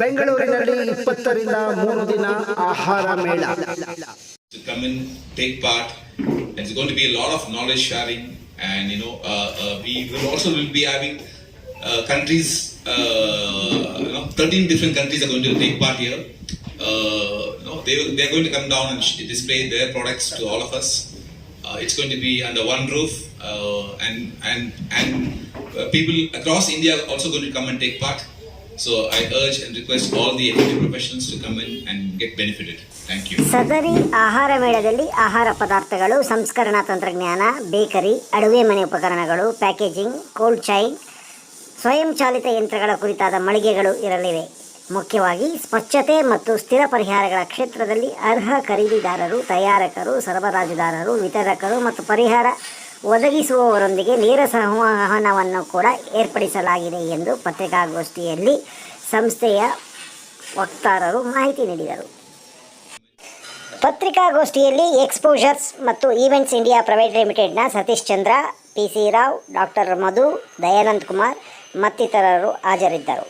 ಬೆಂಗಳೂರಿನಲ್ಲಿ 20ರಿಂದ 3 ದಿನ ಆಹಾರ ಮೇಳ. To come and take part. It's going to be a lot of knowledge sharing, and we will be having countries. 13 different countries are going to take part here. They are going to come down and display their products to all of us. It's going to be under one roof, and people across India are also going to come and take part. So I urge and request all the FMCG professionals to come in and get benefited. Thank you. ಸದರಿ ಆಹಾರ ಮೇಳದಲ್ಲಿ ಆಹಾರ ಪದಾರ್ಥಗಳು, ಸಂಸ್ಕರಣಾ ತಂತ್ರಜ್ಞಾನ, bakery, ಅಡುಗೆ ಮನೆ ಉಪಕರಣಗಳು, ಪ್ಯಾಕೇಜಿಂಗ್, ಕೋಲ್ಡ್ ಚೈನ್, ಸ್ವಯಂ ಚಾಲಿತ ಯಂತ್ರಗಳ ಕುರಿತಾದ ಮಳಿಗೆಗಳು ಇರಲಿವೆ. ಮುಖ್ಯವಾಗಿ ಸ್ವಚ್ಛತೆ ಮತ್ತು ಸ್ಥಿರ ಪರಿಹಾರಗಳ ಕ್ಷೇತ್ರದಲ್ಲಿ ಅರ್ಹ ಖರೀದಿದಾರರು, ತಯಾರಕರು, ಸರಬರಾಜುದಾರರು, ವಿತರಕರು ಮತ್ತು ಪರಿಹಾರ ಒದಗಿಸುವವರೊಂದಿಗೆ ನೇರ ಸಂವಹನವನ್ನು ಕೂಡ ಏರ್ಪಡಿಸಲಾಗಿದೆ ಎಂದು ಪತ್ರಿಕಾಗೋಷ್ಠಿಯಲ್ಲಿ ಸಂಸ್ಥೆಯ ವಕ್ತಾರರು ಮಾಹಿತಿ ನೀಡಿದರು. ಪತ್ರಿಕಾಗೋಷ್ಠಿಯಲ್ಲಿ ಎಕ್ಸ್ಪೋಜರ್ಸ್ ಮತ್ತು ಈವೆಂಟ್ಸ್ ಇಂಡಿಯಾ ಪ್ರೈವೇಟ್ ಲಿಮಿಟೆಡ್ನ ಸತೀಶ್ ಚಂದ್ರ, ಪಿ.ಸಿ. ರಾವ್, ಡಾಕ್ಟರ್ ಮಧು, ದಯಾನಂದ್ ಕುಮಾರ್ ಮತ್ತಿತರರು ಹಾಜರಿದ್ದರು.